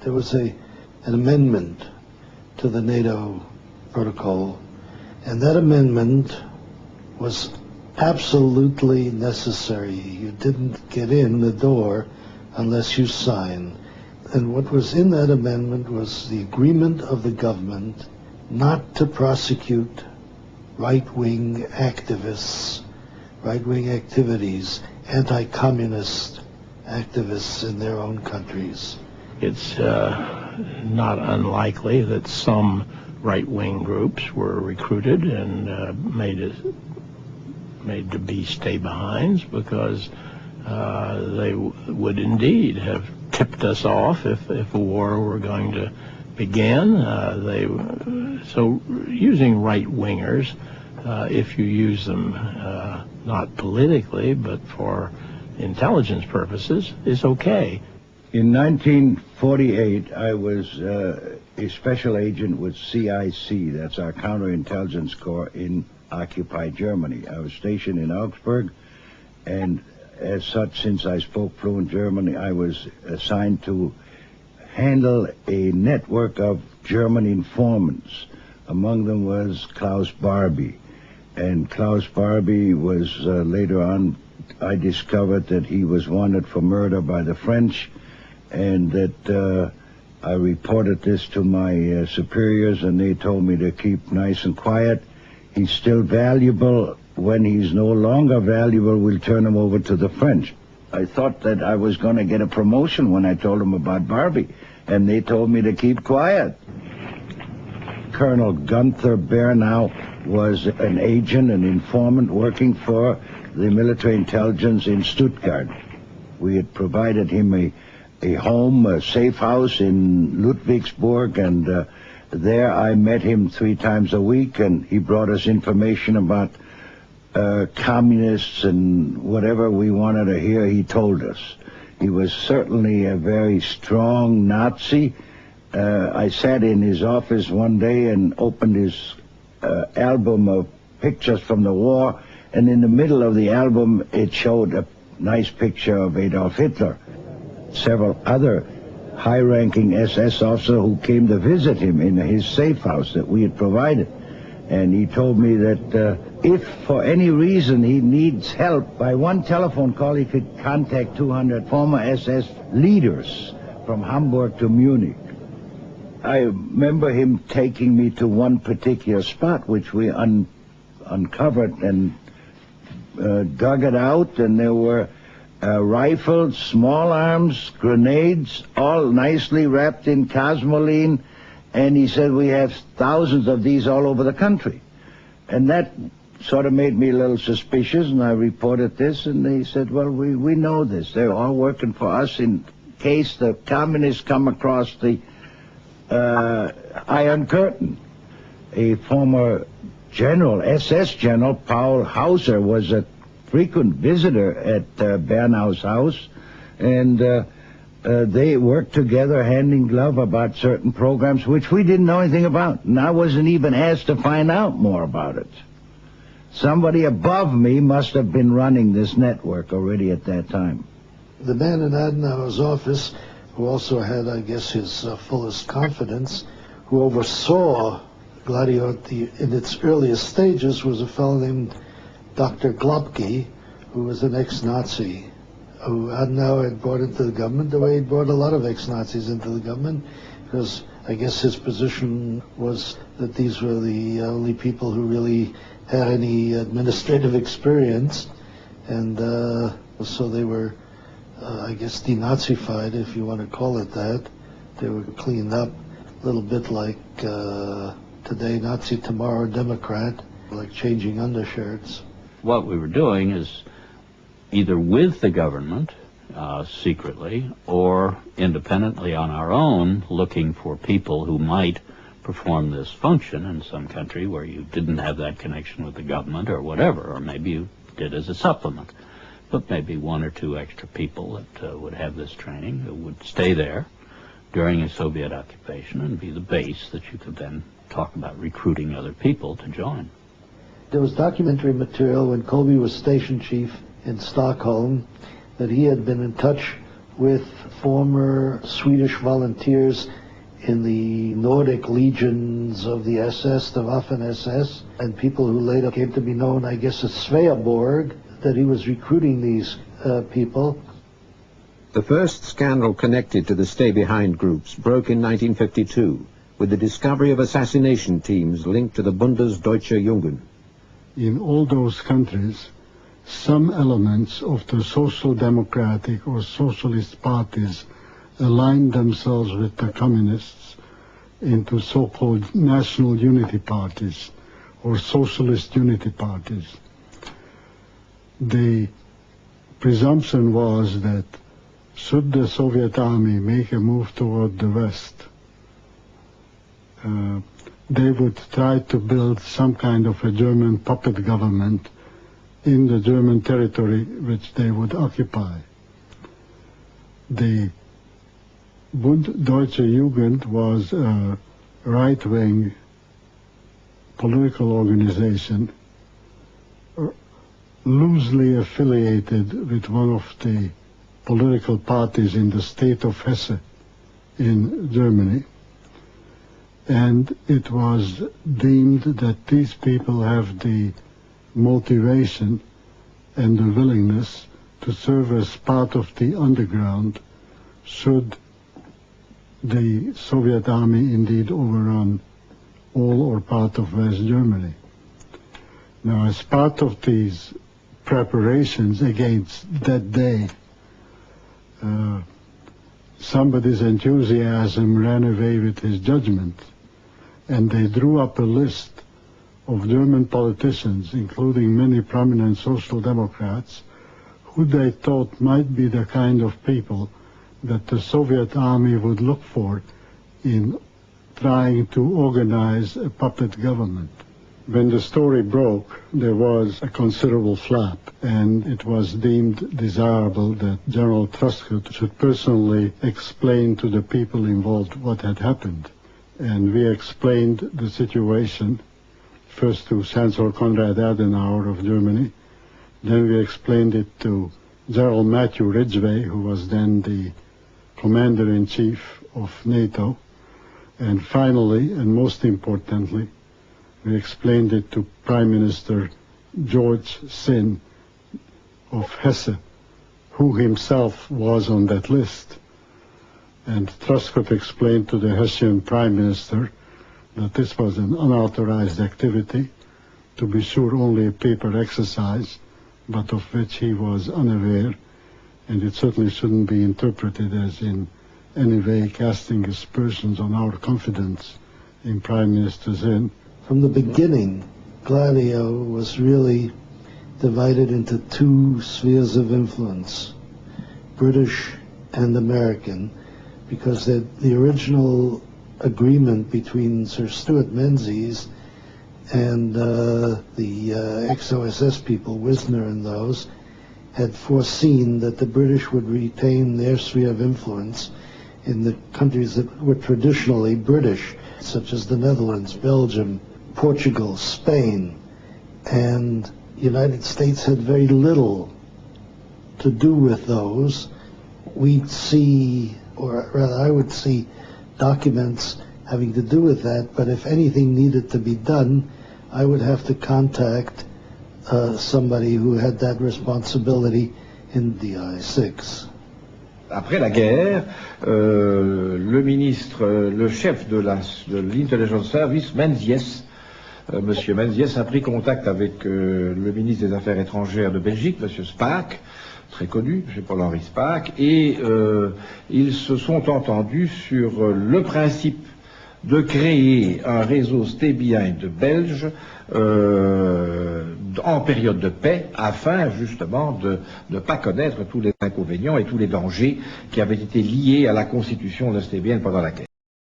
there was an amendment to the NATO protocol, and that amendment was absolutely necessary. You didn't get in the door unless you signed. And what was in that amendment was the agreement of the government not to prosecute right-wing activists, right-wing activities, anti-communist activists in their own countries. It's not unlikely that some right-wing groups were recruited and made to be stay-behinds because they would indeed have tipped us off if a war were going to begin. So using right-wingers, if you use them not politically but for intelligence purposes, is okay. In 1948, I was a special agent with CIC, that's our counterintelligence corps in occupied Germany. I was stationed in Augsburg, and as such, since I spoke fluent German, I was assigned to handle a network of German informants. Among them was Klaus Barbie. And Klaus Barbie was later on, I discovered that he was wanted for murder by the French, and that I reported this to my superiors, and they told me to keep nice and quiet. He's still valuable. When he's no longer valuable, we'll turn him over to the French. I thought that I was going to get a promotion when I told them about Barbie, and they told me to keep quiet. Colonel Gunther Bernau was an agent, an informant working for the military intelligence in Stuttgart. We had provided him a home, a safe house in Ludwigsburg, and there I met him 3 times a week, and he brought us information about communists and whatever we wanted to hear, he told us. He was certainly a very strong Nazi. I sat in his office one day and opened his album of pictures from the war, and in the middle of the album it showed a nice picture of Adolf Hitler. Several other high-ranking SS officers who came to visit him in his safe house that we had provided. And he told me that if for any reason he needs help, by one telephone call he could contact 200 former SS leaders from Hamburg to Munich. I remember him taking me to one particular spot which we uncovered and dug it out, and there were rifles, small arms, grenades, all nicely wrapped in cosmoline, and he said we have thousands of these all over the country. And that sort of made me a little suspicious, and I reported this, and they said, well, we know this. They're all working for us in case the communists come across the Iron Curtain. A former general, SS General, Paul Hauser, was a frequent visitor at Bernau's house, and they worked together hand in glove about certain programs which we didn't know anything about, and I wasn't even asked to find out more about it. Somebody above me must have been running this network already at that time. The man in Adenauer's office, who also had, I guess, his fullest confidence, who oversaw Gladio in its earliest stages, was a fellow named Dr. Globke, who was an ex-Nazi, who Adenauer had brought into the government the way he brought a lot of ex-Nazis into the government, because I guess his position was that these were the only people who really had any administrative experience, and so they were, I guess, denazified, if you want to call it that. They were cleaned up, a little bit like today Nazi, tomorrow Democrat, like changing undershirts. What we were doing is either with the government, secretly, or independently on our own, looking for people who might perform this function in some country where you didn't have that connection with the government or whatever, or maybe you did as a supplement. But maybe 1 or 2 extra people that would have this training, who would stay there during a Soviet occupation and be the base that you could then talk about recruiting other people to join. There was documentary material when Colby was station chief in Stockholm that he had been in touch with former Swedish volunteers in the Nordic legions of the SS, the Waffen-SS, and people who later came to be known, I guess, as Sveaborg, that he was recruiting these people. The first scandal connected to the stay-behind groups broke in 1952 with the discovery of assassination teams linked to the Bundesdeutsche Jugend. In all those countries, some elements of the social democratic or socialist parties aligned themselves with the communists into so-called national unity parties or socialist unity parties. The presumption was that should the Soviet army make a move toward the West, they would try to build some kind of a German puppet government in the German territory which they would occupy. The Bund-Deutsche Jugend was a right-wing political organization loosely affiliated with one of the political parties in the state of Hesse in Germany. And it was deemed that these people have the motivation and the willingness to serve as part of the underground should the Soviet army indeed overrun all or part of West Germany. Now, as part of these preparations against that day, somebody's enthusiasm ran away with his judgment, and they drew up a list of German politicians, including many prominent social democrats, who they thought might be the kind of people that the Soviet army would look for in trying to organize a puppet government. When the story broke, there was a considerable flap, and it was deemed desirable that General Truscott should personally explain to the people involved what had happened. And we explained the situation first to Chancellor Konrad Adenauer of Germany, then we explained it to General Matthew Ridgway, who was then the Commander-in-Chief of NATO, and finally, and most importantly, we explained it to Prime Minister George Sinn of Hesse, who himself was on that list. And Truscott explained to the Hessian Prime Minister that this was an unauthorized activity, to be sure only a paper exercise, but of which he was unaware, and it certainly shouldn't be interpreted as in any way casting aspersions on our confidence in Prime Minister Sinn. From the beginning, Gladio was really divided into two spheres of influence, British and American, because the original agreement between Sir Stuart Menzies and the ex-OSS people, Wisner and those, had foreseen that the British would retain their sphere of influence in the countries that were traditionally British, such as the Netherlands, Belgium, Portugal, Spain, and the United States had very little to do with those. We'd see, or rather I would see, documents having to do with that, but if anything needed to be done, I would have to contact somebody who had that responsibility in the I-6. Après la guerre, le chef de l'Intelligence Service, Menzies, Monsieur Menzies, a pris contact avec le ministre des Affaires étrangères de Belgique, Monsieur Spaak, très connu, M. Paul-Henri Spaak, et ils se sont entendus sur le principe de créer un réseau stay-behind belge en période de paix, afin justement de ne pas connaître tous les inconvénients et tous les dangers qui avaient été liés à la constitution de stay-behind pendant la guerre.